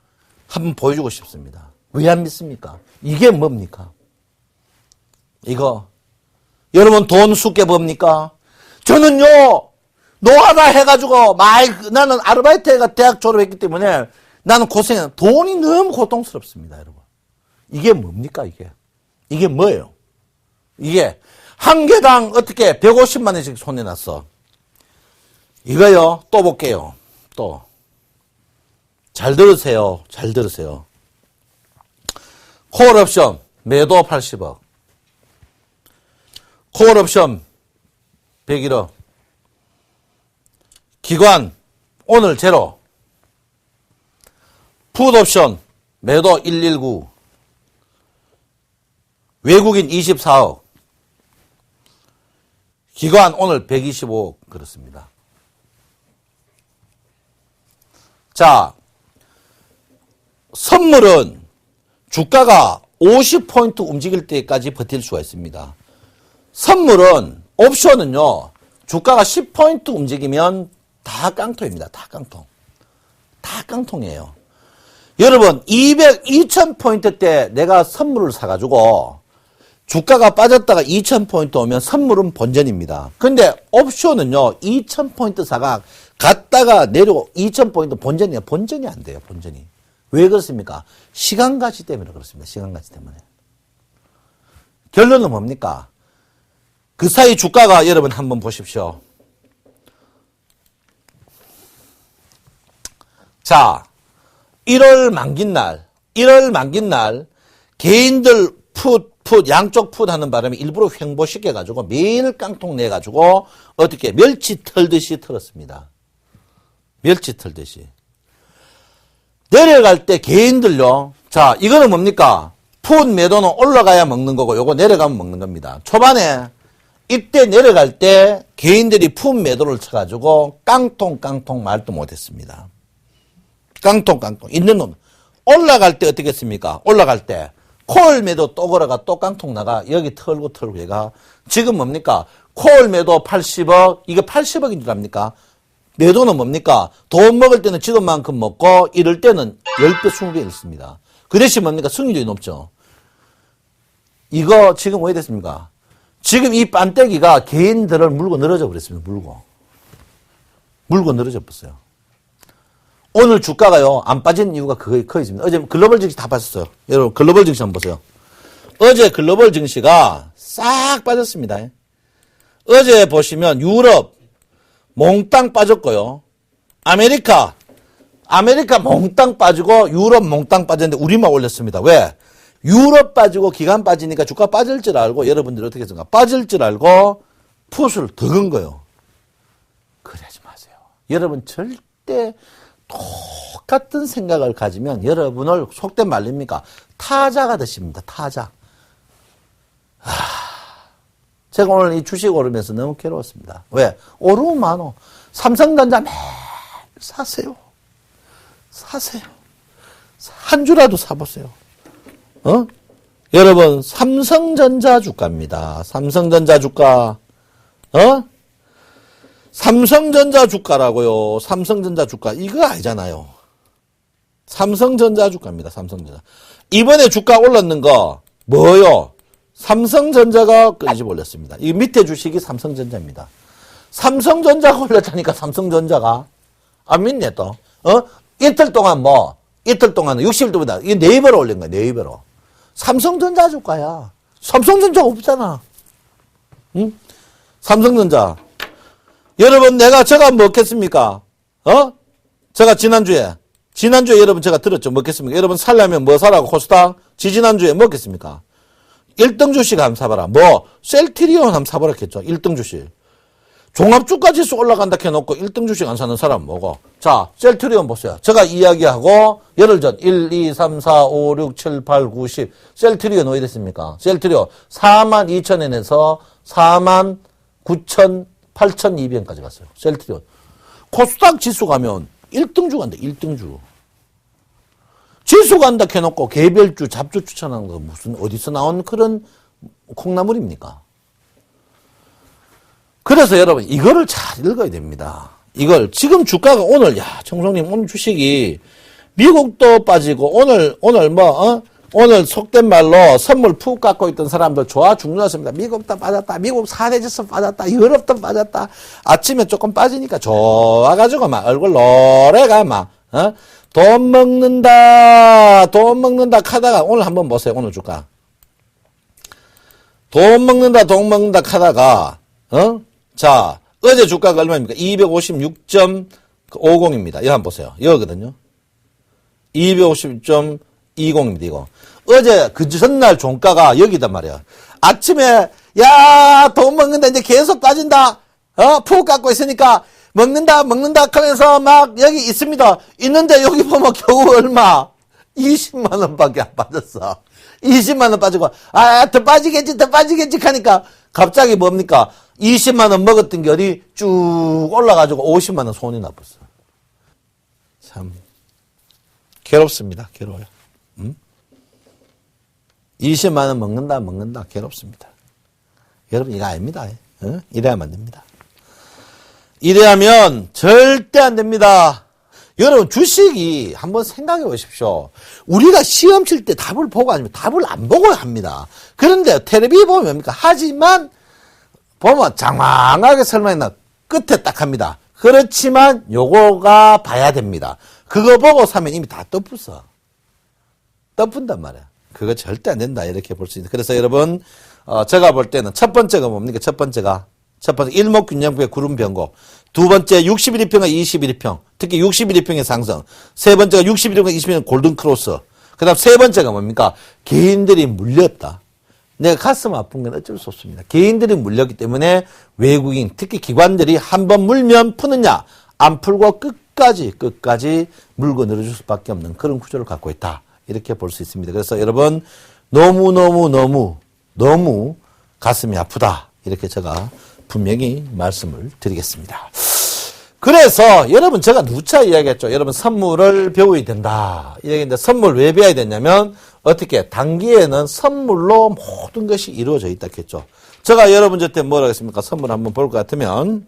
한번 보여주고 싶습니다. 왜 안 믿습니까? 이게 뭡니까? 이거 여러분 돈 숙게 뭡니까? 저는요 노하다 해가지고 나는 아르바이트 해가 대학 졸업했기 때문에 나는 돈이 너무 고통스럽습니다, 여러분. 이게 뭡니까, 이게 뭐예요? 이게 한 개당 어떻게 150만 원씩 손에 났어. 이거요, 또 볼게요. 또. 잘 들으세요. 잘 들으세요. 콜옵션 매도 80억. 콜옵션 101억. 기관 오늘 제로. 풋옵션 매도 119. 외국인 24억. 기관 오늘 125억 그렇습니다. 자, 선물은 주가가 50포인트 움직일 때까지 버틸 수가 있습니다. 선물은, 옵션은요, 주가가 10포인트 움직이면 다 깡통입니다. 다 깡통. 다 깡통이에요. 여러분, 2000포인트 때 내가 선물을 사가지고 주가가 빠졌다가 2000포인트 오면 선물은 본전입니다. 근데 옵션은요, 2000포인트 사가 갔다가 내려고 2000포인트 본전이에요. 본전이 안 돼요, 본전이. 왜 그렇습니까? 시간 가치 때문에 그렇습니다. 시간 가치 때문에. 결론은 뭡니까? 그 사이 주가가 여러분 한번 보십시오. 자, 1월 만긴 날 개인들 풋 양쪽 풋 하는 바람에 일부러 횡보시켜가지고 매일 깡통 내가지고 어떻게 멸치 털듯이 털었습니다. 멸치 털듯이. 내려갈 때 개인들요. 자, 이거는 뭡니까? 풋 매도는 올라가야 먹는 거고 요거 내려가면 먹는 겁니다. 초반에 이때 내려갈 때 개인들이 풋 매도를 쳐가지고 깡통 말도 못했습니다. 깡통 있는 놈. 올라갈 때 어떻게 했습니까? 올라갈 때 콜 매도 또 걸어가 또 깡통 나가 여기 털고 얘가 지금 뭡니까? 콜 매도 80억 이거 80억인 줄 압니까? 매도는 뭡니까? 돈 먹을 때는 지금만큼 먹고 이럴 때는 10배 20배 잃습니다. 그 대신 뭡니까? 승률이 높죠. 이거 지금 왜 됐습니까? 지금 이 반대기가 개인들을 물고 늘어져 버렸습니다. 물고 늘어져 버렸어요. 오늘 주가가요, 안 빠진 이유가 거의 있습니다. 어제 글로벌 증시 다 빠졌어요. 여러분, 글로벌 증시 한번 보세요. 어제 글로벌 증시가 싹 빠졌습니다. 어제 보시면 유럽 몽땅 빠졌고요. 아메리카 몽땅 빠지고 유럽 몽땅 빠졌는데 우리만 올렸습니다. 왜? 유럽 빠지고 기관 빠지니까 주가 빠질 줄 알고 여러분들이 어떻게 했습니까? 빠질 줄 알고 풋을 더 건 거예요. 그러지 마세요. 여러분 절대 똑같은 생각을 가지면 여러분을 속된 말입니까? 타자가 되십니다. 타자. 제가 오늘 이 주식 오르면서 너무 괴로웠습니다. 왜? 오르면 많어. 삼성전자 매일 사세요. 한 주라도 사보세요. 여러분, 삼성전자 주가입니다. 삼성전자 주가. 삼성전자 주가라고요. 삼성전자 주가. 이거 아니잖아요. 삼성전자 주가입니다. 삼성전자. 이번에 주가 올랐는 거 뭐요? 삼성전자가 끄집어 올렸습니다. 이 밑에 주식이 삼성전자입니다. 삼성전자가 올렸다니까 삼성전자가. 안 믿네 또. 이틀 동안 60일도보다 이게 4배로 올린 거야. 4배로. 삼성전자 주가야. 삼성전자가 없잖아. 응? 삼성전자. 여러분, 제가 먹겠습니까? 제가 지난주에 여러분 제가 들었죠? 먹겠습니까? 여러분 살려면 뭐 사라고 코스닥? 지난주에 먹겠습니까? 1등 주식 한번 사봐라. 셀트리온 한번 사보라 했죠? 1등 주식. 종합주가 지수 올라간다 해놓고 1등 주식 안 사는 사람 뭐고? 자, 셀트리온 보세요. 제가 이야기하고 열흘 전 1, 2, 3, 4, 5, 6, 7, 8, 9, 10. 셀트리온 어디 됐습니까? 셀트리온 42,000원에서 49,8,200원까지 갔어요. 셀트리온. 코스닥 지수 가면 1등주 간다. 1등주. 지수 간다 해놓고 개별주, 잡주 추천하는 거 무슨 어디서 나온 그런 콩나물입니까? 그래서 여러분 이거를 잘 읽어야 됩니다. 이걸 지금 주가가 오늘 청송님 오늘 주식이 미국도 빠지고 오늘 속된 말로 선물 푹 갖고 있던 사람들 좋아 죽는습니다. 미국도 빠졌다. 미국 4대 지수 빠졌다. 유럽도 빠졌다. 아침에 조금 빠지니까 좋아가지고 막 얼굴 노래가 막 돈 먹는다 하다가 오늘 한번 보세요. 오늘 주가 돈 먹는다 하다가 자 어제 주가가 얼마입니까? 256.50입니다. 이거 한번 보세요. 이거거든요. 250.20입니다, 이거. 어제 그 전날 종가가 여기단 말이야. 아침에, 야, 돈 먹는다. 이제 계속 빠진다. 푹 갖고 있으니까 먹는다 하면서 막 여기 있습니다. 있는데 여기 보면 겨우 얼마? 20만 원밖에 안 빠졌어. 20만 원 빠지고, 더 빠지겠지 하니까 갑자기 뭡니까? 20만 원 먹었던 결이 쭉 올라가지고 50만 원 손이 나빴어. 참 괴롭습니다. 괴로워요. 20만 원 먹는다 괴롭습니다. 여러분 이거 아닙니다. 이래야만 안 됩니다. 이래야면 절대 안 됩니다. 여러분 주식이 한번 생각해 보십시오. 우리가 시험 칠 때 답을 보고 아니면 답을 안 보고 합니다. 그런데 텔레비 보면 뭡니까? 하지만 보면 장황하게 설명했나 끝에 딱 합니다. 그렇지만 요거가 봐야 됩니다. 그거 보고 사면 이미 다 떠붙어. 떠푼단 말이야. 그거 절대 안 된다 이렇게 볼 수 있는. 그래서 여러분 제가 볼 때는 첫 번째가 뭡니까? 첫 번째 일목균형부의 구름 변곡. 두 번째 61일평과 21일평. 특히 61일평의 상승. 세 번째가 61일평과 21일평 골든 크로스. 그 다음 세 번째가 뭡니까? 개인들이 물렸다. 내가 가슴 아픈 건 어쩔 수 없습니다. 개인들이 물렸기 때문에 외국인, 특히 기관들이 한번 물면 푸느냐, 안 풀고 끝까지 물고 늘어줄 수밖에 없는 그런 구조를 갖고 있다. 이렇게 볼 수 있습니다. 그래서 여러분, 너무 가슴이 아프다. 이렇게 제가 분명히 말씀을 드리겠습니다. 그래서 여러분 제가 누차 이야기했죠. 여러분 선물을 배워야 된다. 이야기인데 선물 왜 배워야 되냐면 어떻게 단기에는 선물로 모든 것이 이루어져 있다 했죠. 제가 여러분 저때 뭐라고 했습니까? 선물 한번 볼 것 같으면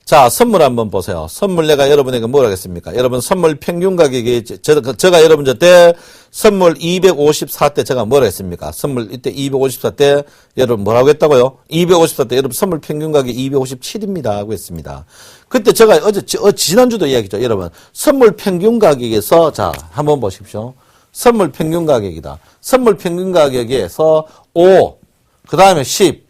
자, 선물 한번 보세요. 선물 내가 여러분에게 뭐라고 했습니까? 여러분 선물 평균 가격이 제가 여러분 저때 선물 254대 제가 뭐라고 했습니까? 선물 이때 254대 여러분 뭐라고 했다고요? 254대 여러분 선물 평균 가격이 257입니다 하고 했습니다. 그때 제가 지난주도 이야기했죠. 여러분 선물 평균 가격에서 자, 한번 보십시오. 선물 평균 가격이다. 선물 평균 가격에서 5, 그 다음에 10,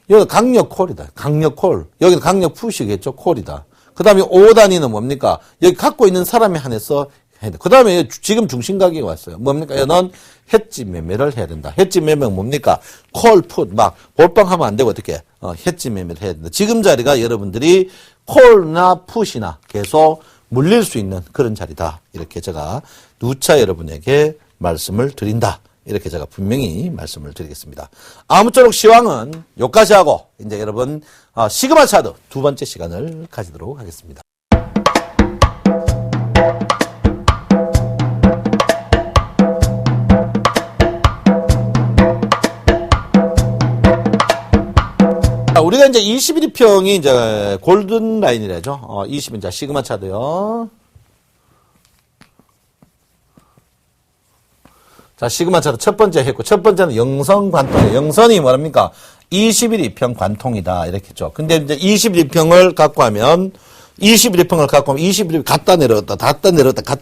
여기 강력 콜이다. 강력 콜. 여기는 강력 푸시겠죠. 콜이다. 그 다음에 5단위는 뭡니까? 여기 갖고 있는 사람에 한해서 해야 돼. 그 다음에 지금 중심 가격이 왔어요. 뭡니까? 넌 해지 매매를 해야 된다. 해지 매매는 뭡니까? 콜, 풋, 막 몰빵하면 안 되고 어떻게? 해지 매매를 해야 된다. 지금 자리가 여러분들이 콜나 풋이나 계속 물릴 수 있는 그런 자리다. 이렇게 제가 누차 여러분에게 말씀을 드린다. 이렇게 제가 분명히 말씀을 드리겠습니다. 아무쪼록 시황은 여기까지 하고 이제 여러분 시그마 차트 두 번째 시간을 가지도록 하겠습니다. 우리가 이제 21평이 이제 골든 라인이라죠. 20인 시그마 차트요. 자, 시그마 차트 첫 번째 했고, 첫 번째는 영선 관통이에요. 영선이 뭐랍니까? 21평 관통이다. 이렇게 했죠. 근데 이제 21평을 갖고 하면, 21평 갔다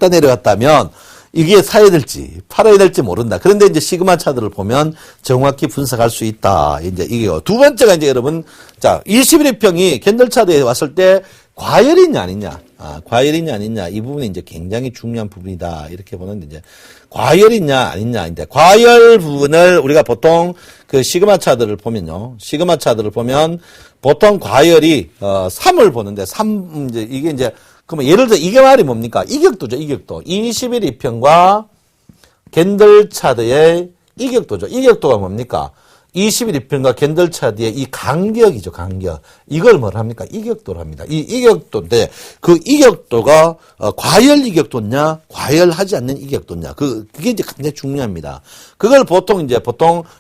내려왔다면, 이게 사야 될지, 팔아야 될지 모른다. 그런데 이제 시그마 차트를 보면 정확히 분석할 수 있다. 이제 이게요. 두 번째가 이제 여러분, 자, 21평이 캔들 차트에 왔을 때, 과열이냐 아니냐. 과열이냐 아니냐. 이 부분이 이제 굉장히 중요한 부분이다. 이렇게 보는데 이제 과열이냐 아니냐. 이제 과열 부분을 우리가 보통 그 시그마 차트를 보면요. 시그마 차트를 보면 보통 과열이 3을 보는데 3 이제 이게 이제 그러면 예를 들어 이게 말이 뭡니까? 이격도죠. 이격도. 21평과 캔들 차트의 이격도죠. 이격도가 뭡니까? 21평과 캔들 차트의 이 간격이죠, 간격. 이걸 뭐라 합니까? 이격도로 합니다. 이 이격도인데, 그 이격도가, 과열 이격도냐, 과열하지 않는 이격도냐. 그게 이제 굉장히 중요합니다. 그걸 보통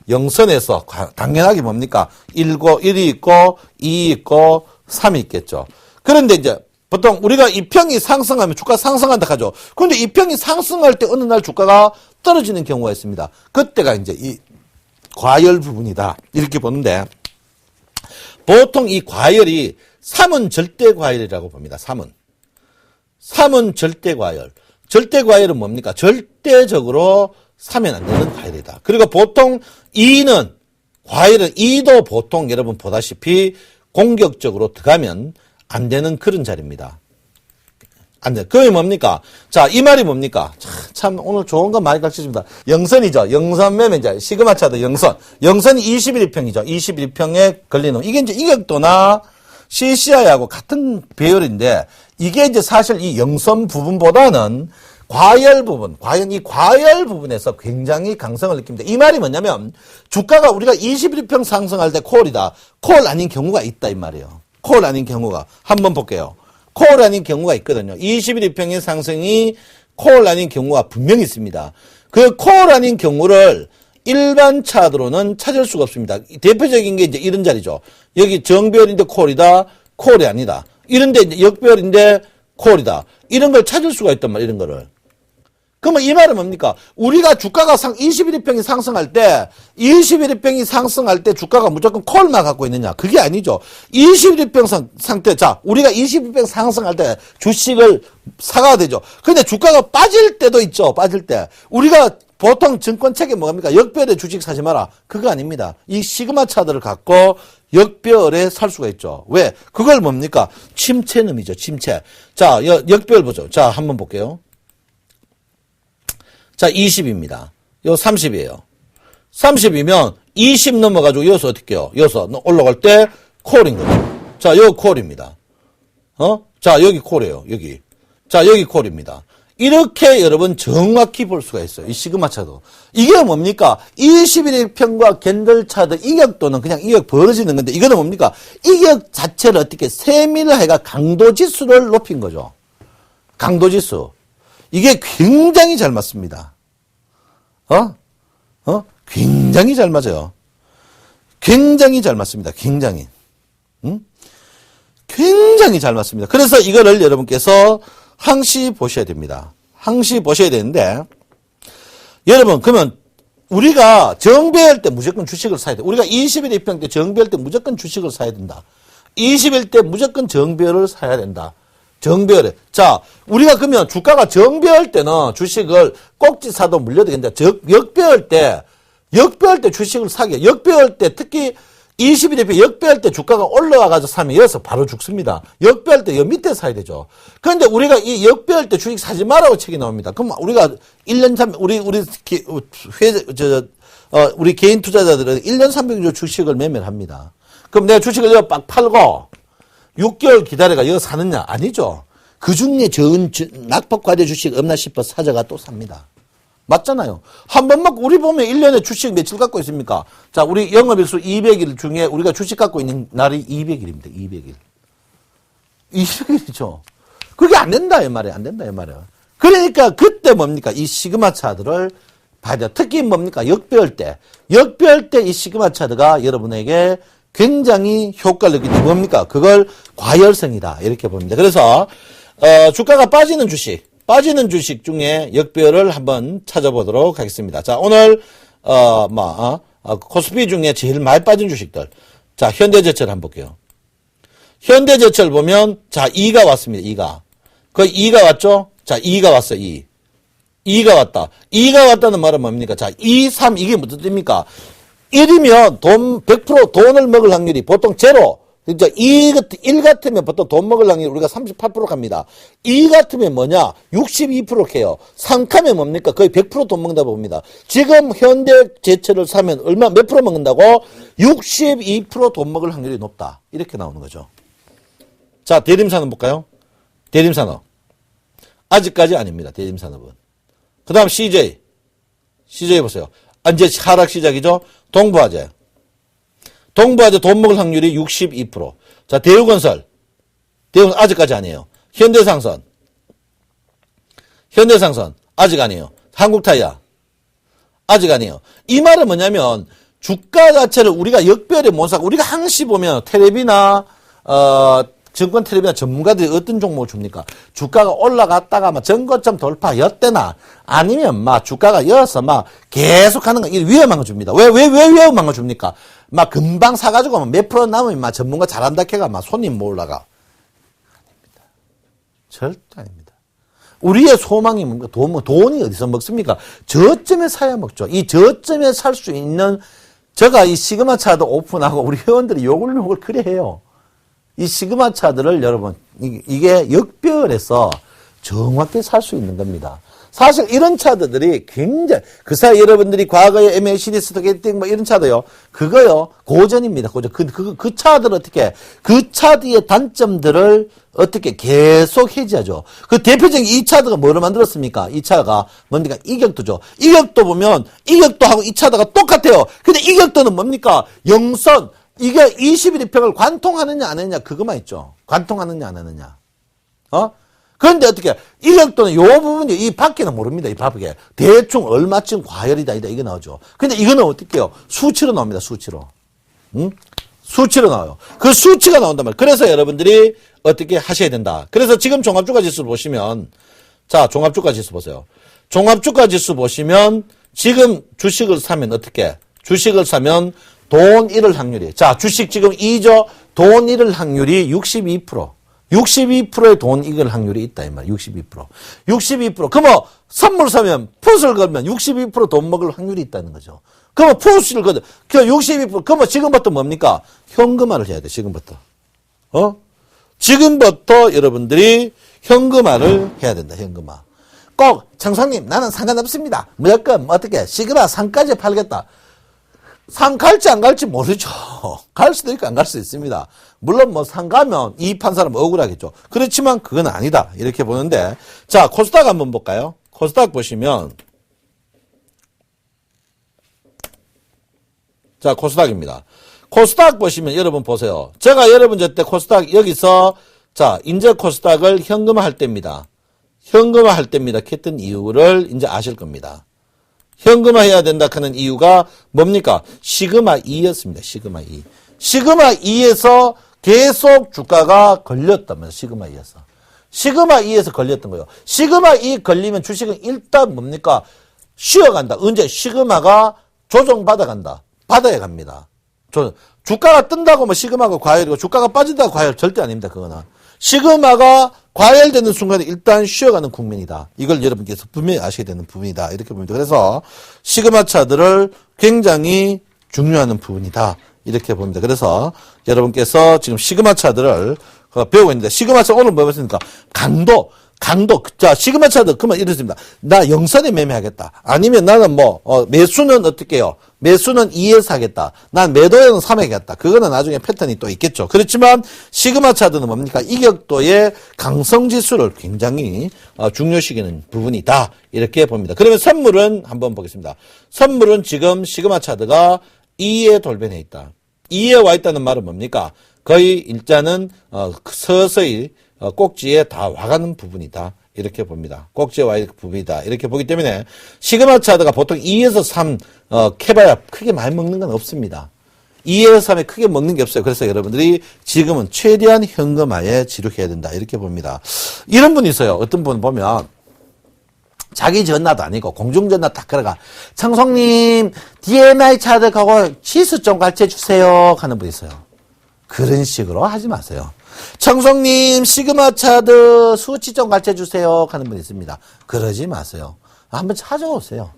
영선에서, 당연하게 뭡니까? 1이 있고, 2이 있고, 3이 있겠죠. 그런데 이제, 보통 우리가 이 평이 상승하면 주가 상승한다 하죠. 그런데 이 평이 상승할 때 어느 날 주가가 떨어지는 경우가 있습니다. 그때가 이제 이, 과열 부분이다. 이렇게 보는데 보통 이 과열이 3은 절대 과열이라고 봅니다. 3은 절대 과열. 절대 과열은 뭡니까? 절대적으로 사면 안 되는 과열이다. 그리고 보통 2는 과열은 2도 보통 여러분 보다시피 공격적으로 들어가면 안 되는 그런 자리입니다. 안 돼. 그게 뭡니까? 자, 이 말이 뭡니까? 참, 오늘 좋은 거 많이 가르쳐줍니다. 영선이죠. 영선 매매 이제 시그마 차트 영선. 영선이 21평이죠. 21평에 걸리는. 이게 이제 이격도나 CCI하고 같은 배열인데, 이게 이제 사실 이 영선 부분보다는 과열 부분, 과연 이 과열 부분에서 굉장히 강성을 느낍니다. 이 말이 뭐냐면, 주가가 우리가 21평 상승할 때 콜이다. 콜 아닌 경우가 있다, 이 말이에요. 콜 아닌 경우가. 한번 볼게요. 콜 아닌 경우가 있거든요. 21평의 상승이 콜 아닌 경우가 분명히 있습니다. 그 콜 아닌 경우를 일반 차트로는 찾을 수가 없습니다. 대표적인 게 이제 이런 자리죠. 여기 정별인데 콜이다. 콜이 아니다. 이런데 이제 역별인데 콜이다. 이런 걸 찾을 수가 있단 말이에요. 이런 거를. 그러면 이 말은 뭡니까? 우리가 주가가 21평이 상승할 때, 21평이 상승할 때 주가가 무조건 콜만 갖고 있느냐? 그게 아니죠. 21평 상태, 자, 우리가 21평 상승할 때 주식을 사가야 되죠. 근데 주가가 빠질 때도 있죠. 빠질 때. 우리가 보통 증권책에 뭐합니까? 역별에 주식 사지 마라. 그거 아닙니다. 이 시그마 차트를 갖고 역별에 살 수가 있죠. 왜? 그걸 뭡니까? 침체놈이죠. 침체. 자, 역별 보죠. 자, 한번 볼게요. 자, 20입니다. 요 30이에요. 30이면 20 넘어가지고 여기서 어떻게 해요? 여기서 올라갈 때 콜인 거죠. 자, 여기 콜입니다. 자, 여기 콜이에요. 여기. 자, 여기 콜입니다. 이렇게 여러분 정확히 볼 수가 있어요. 이 시그마 차트. 이게 뭡니까? 21평과 캔들 차트 이격도는 그냥 이격 벌어지는 건데 이거는 뭡니까? 이격 자체를 어떻게 세밀하게 강도 지수를 높인 거죠. 강도 지수. 이게 굉장히 잘 맞습니다. 굉장히 잘 맞아요. 굉장히 잘 맞습니다. 굉장히. 굉장히 잘 맞습니다. 그래서 이거를 여러분께서 항시 보셔야 됩니다. 항시 보셔야 되는데, 여러분, 그러면 우리가 정배할 때 무조건 주식을 사야 돼. 우리가 21평 때 정배할 때 무조건 주식을 사야 된다. 21때 무조건 정배를 사야 된다. 정배열에. 자, 우리가 그러면 주가가 정배할 때는 주식을 꼭지 사도 물려되겠는데, 역배할 때 주식을 사게. 역배할 때 특히 21회 역배할 때 주가가 올라와가지고 사면 여기서 바로 죽습니다. 역배할 때 여기 밑에 사야 되죠. 그런데 우리가 이 역배할 때 주식 사지 말라고 책이 나옵니다. 그럼 우리가 1년 3, 우리 개인 투자자들은 1년 300조 주식을 매매를 합니다. 그럼 내가 주식을 여기 빡 팔고 6개월 기다려가 여기 사느냐? 아니죠. 그 중에 좋은 낙폭과대 주식 없나 싶어 사자가 또 삽니다. 맞잖아요. 한 번만 우리 보면 1년에 주식 며칠 갖고 있습니까? 자, 우리 영업일수 200일 중에 우리가 주식 갖고 있는 날이 200일입니다. 200일. 200일이죠. 그게 안 된다 이 말이에요. 안 된다 이 말이에요. 그러니까 그때 뭡니까? 이 시그마 차트를 봐야 돼요. 특히 뭡니까? 역배할 때 이 시그마 차트가 여러분에게 굉장히 효과를 느끼는 뭡니까? 그걸 과열성이다. 이렇게 봅니다. 그래서 주가가 빠지는 주식 중에 역배열을 한번 찾아보도록 하겠습니다. 자, 오늘 코스피 중에 제일 많이 빠진 주식들. 자, 현대제철 한번 볼게요. 현대제철 보면 자, 2가 왔습니다. 2가. 거의 2가 왔죠? 자, 2가 왔어요. 2가 왔다. 2가 왔다는 말은 뭡니까? 자, 2, 3 이게 무슨 뜻입니까? 1이면 100% 돈을 먹을 확률이 보통 제로. 그러니까 1 같으면 보통 돈 먹을 확률이 우리가 38% 갑니다. 2 같으면 뭐냐? 62% 해요. 3 하면 뭡니까? 거의 100% 돈 먹는다고 봅니다. 지금 현대제철을 사면 몇 프로 먹는다고? 62% 돈 먹을 확률이 높다. 이렇게 나오는 거죠. 자, 대림산업 볼까요? 대림산업. 아직까지 아닙니다. 대림산업은. 그 다음 CJ 보세요. 이제 하락 시작이죠. 동부화재 돈 먹을 확률이 62%. 자, 대우건설 아직까지 아니에요. 현대상선 아직 아니에요. 한국타이어 아직 아니에요. 이 말은 뭐냐면 주가 자체를 우리가 역별에 못 사고 우리가 항시 보면 텔레비나 증권 텔레비나 전문가들이 어떤 종목을 줍니까? 주가가 올라갔다가 막 전고점 돌파 였대나 아니면 막 주가가 여서 막 계속 하는 거 위험한 거 줍니다. 왜 위험한 거 줍니까? 막 금방 사가지고 몇 프로 남으면 막 전문가 잘한다 해가 막 손님 몰라가. 아닙니다. 절대 아닙니다. 우리의 소망이 뭔가 돈이 어디서 먹습니까? 저점에 사야 먹죠. 이 저점에 살 수 있는 제가 이 시그마 차트 오픈하고 우리 회원들이 욕을 그래 해요. 이 시그마 차트를 여러분 이게 역별에서 정확히 살 수 있는 겁니다. 사실 이런 차들이 굉장히, 그 사이 여러분들이 과거에 MACD 스토게팅 뭐 이런 차도요, 그거요, 고전입니다. 고전. 그 차들 어떻게, 그 차들의 단점들을 어떻게 계속 해지하죠. 그 대표적인 이 차도가 뭐를 만들었습니까? 이 차가 뭡니까? 이격도죠. 이격도 보면, 이격도하고 이 차도가 똑같아요. 근데 이격도는 뭡니까? 영선, 이게 21평을 관통하느냐 안 하느냐, 그거만 있죠. 관통하느냐 안 하느냐. 그런데 어떻게, 이격도는 요 부분이, 이 밖에는 모릅니다. 이 밖에. 대충 얼마쯤 과열이다, 이게 나오죠. 근데 이거는 어떻게 해요? 수치로 나옵니다, 수치로. 응? 수치로 나와요. 그 수치가 나온단 말이에요. 그래서 여러분들이 어떻게 하셔야 된다. 그래서 지금 종합주가 지수를 보시면, 자, 종합주가 지수 보세요. 종합주가 지수 보시면, 지금 주식을 사면 어떻게, 주식을 사면 돈 잃을 확률이, 자, 주식 지금 2조, 돈 잃을 확률이 62%. 62%의 돈 잃을 확률이 있다, 이 말이야. 62%. 62%. 그럼 선물 사면, 풋을 걸면 62%돈 먹을 확률이 있다는 거죠. 그럼 풋을 거든. 그 62%. 그럼 지금부터 뭡니까? 현금화를 해야 돼, 지금부터. 지금부터 여러분들이 현금화를 해야 된다, 현금화. 꼭, 청상님, 나는 상관없습니다. 무조건, 어떻게, 시그마 상까지 팔겠다. 상 갈지 안 갈지 모르죠. 갈 수도 있고 안 갈 수도 있습니다. 물론 뭐 상 가면 이입한 사람 억울하겠죠. 그렇지만 그건 아니다. 이렇게 보는데, 자, 코스닥 한번 볼까요? 코스닥 보시면, 자, 코스닥입니다. 코스닥 보시면 여러분 보세요. 제가 여러분 저때 코스닥 여기서, 자, 이제 코스닥을 현금화 할 때입니다. 현금화 할 때입니다. 했던 이유를 이제 아실 겁니다. 현금화 해야 된다 하는 이유가 뭡니까? 시그마 2였습니다. 시그마 2. 시그마 2에서 계속 주가가 걸렸다면서, 시그마 2에서. 시그마 2에서 걸렸던 거예요. 시그마 2 걸리면 주식은 일단 뭡니까? 쉬어간다. 언제? 시그마가 조정받아간다. 받아야 갑니다. 주가가 뜬다고 뭐 시그마가 과열이고 주가가 빠진다고 과열 절대 아닙니다. 그거는. 시그마가 과열되는 순간에 일단 쉬어가는 국면이다. 이걸 여러분께서 분명히 아셔야 되는 부분이다. 이렇게 봅니다. 그래서 시그마 차들을 굉장히 중요한 부분이다. 이렇게 봅니다. 그래서 여러분께서 지금 시그마 차들을 배우고 있는데, 시그마 차 오늘 뭐 배웠습니까? 강도. 자, 시그마 차들, 그러면 이렇습니다. 나 영선에 매매하겠다. 아니면 나는 매수는 어떻게 해요? 매수는 2에서 하겠다. 난 매도에는 3에 하겠다. 그거는 나중에 패턴이 또 있겠죠. 그렇지만, 시그마 차들은 뭡니까? 이격도의 강성지수를 굉장히 중요시기는 부분이다. 이렇게 봅니다. 그러면 선물은 한번 보겠습니다. 선물은 지금 시그마 차드가 2에 돌변해 있다. 2에 와 있다는 말은 뭡니까? 거의 일자는 서서히 꼭지에 다 와가는 부분이다. 이렇게 봅니다. 꼭지에 와 있는 부분이다. 이렇게 보기 때문에 시그마 차트가 보통 2에서 3 캐봐야 크게 많이 먹는 건 없습니다. 2에서 3에 크게 먹는 게 없어요. 그래서 여러분들이 지금은 최대한 현금화에 지루해야 된다. 이렇게 봅니다. 이런 분이 있어요. 어떤 분 보면 자기 전화도 아니고 공중전화 딱 걸어가, 청송님 DMI 차트하고 지수 좀 가르쳐 주세요 하는 분이 있어요. 그런 식으로 하지 마세요. 청송님 시그마 차트 수치 좀 가르쳐 주세요 하는 분이 있습니다. 그러지 마세요. 한번 찾아오세요.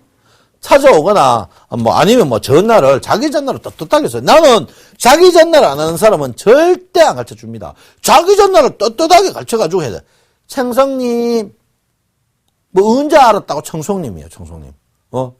찾아오거나 아니면 전화를, 자기 전화를 떳떳하게 써요. 나는 자기 전화를 안 하는 사람은 절대 안 가르쳐 줍니다. 자기 전화를 떳떳하게 가르쳐 가지고 해야 돼. 청송님 언제 알았다고 청송님이에요. 청송님.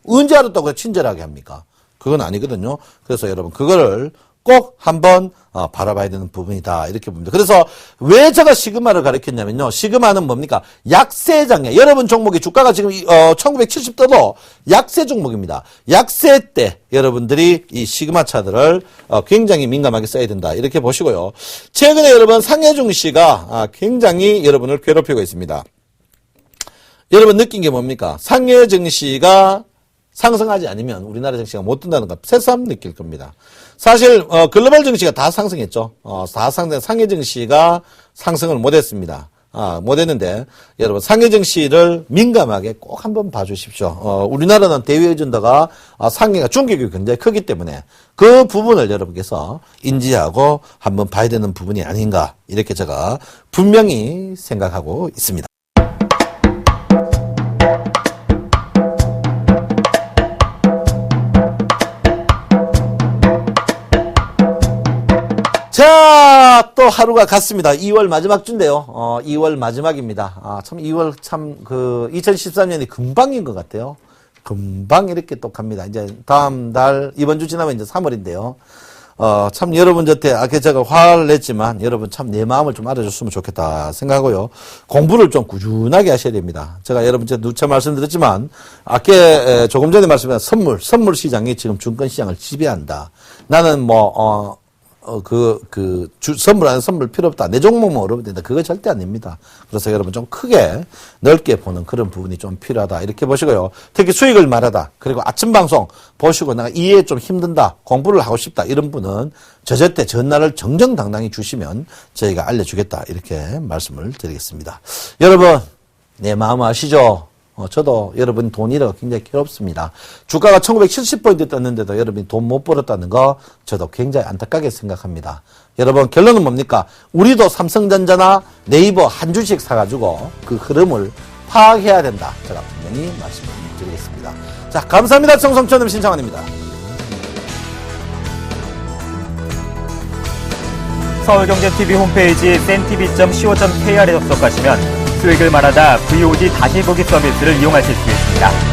언제 알았다고 친절하게 합니까? 그건 아니거든요. 그래서 여러분 그거를 꼭 한번 바라봐야 되는 부분이다. 이렇게 봅니다. 그래서 왜 제가 시그마를 가르쳤냐면요. 시그마는 뭡니까? 약세 장애. 여러분 종목이 주가가 지금 1970 떠도 약세 종목입니다. 약세 때 여러분들이 이 시그마 차들을 굉장히 민감하게 써야 된다. 이렇게 보시고요. 최근에 여러분 상해중 씨가 굉장히 여러분을 괴롭히고 있습니다. 여러분 느낀 게 뭡니까? 상해 증시가 상승하지 않으면 우리나라 증시가 못 뜬다는 거 새삼 느낄 겁니다. 사실 글로벌 증시가 다 상승했죠. 다 상승, 상해 증시가 상승을 못했습니다. 못했는데 여러분 상해 증시를 민감하게 꼭 한번 봐주십시오. 우리나라는 대외전도가 상해가 충격이 굉장히 크기 때문에 그 부분을 여러분께서 인지하고 한번 봐야 되는 부분이 아닌가, 이렇게 제가 분명히 생각하고 있습니다. 자, 또 하루가 갔습니다. 2월 마지막 주인데요. 2월 마지막입니다. 참 2월 참 2013년이 금방인 것 같아요. 금방 이렇게 또 갑니다. 이제 다음 달 이번 주 지나면 이제 3월인데요. 참 여러분 저때 제가 화를 냈지만 여러분 참 내 마음을 좀 알아줬으면 좋겠다 생각하고요. 공부를 좀 꾸준하게 하셔야 됩니다. 제가 여러분 제가 누차 말씀드렸지만 조금 전에 말씀드린 선물 시장이 지금 증권 시장을 지배한다. 나는 선물 필요 없다. 내 종목만 어려우면 된다. 그거 절대 아닙니다. 그래서 여러분 좀 크게, 넓게 보는 그런 부분이 좀 필요하다. 이렇게 보시고요. 특히 수익을 말하다. 그리고 아침 방송 보시고 내가 이해 좀 힘든다. 공부를 하고 싶다. 이런 분은 저저때 전화를 정정당당히 주시면 저희가 알려주겠다. 이렇게 말씀을 드리겠습니다. 여러분, 내 마음 아시죠? 저도 여러분 돈 잃어가 굉장히 괴롭습니다. 주가가 1970포인트 떴는데도 여러분이 돈 못 벌었다는 거 저도 굉장히 안타깝게 생각합니다. 여러분 결론은 뭡니까? 우리도 삼성전자나 네이버 한 주씩 사가지고 그 흐름을 파악해야 된다. 제가 분명히 말씀을 드리겠습니다. 자, 감사합니다. 정성천님 신청원입니다. 서울경제TV 홈페이지 센TV.co.kr에 접속하시면 수익을 말하다 VOD 다시 보기 서비스를 이용하실 수 있습니다.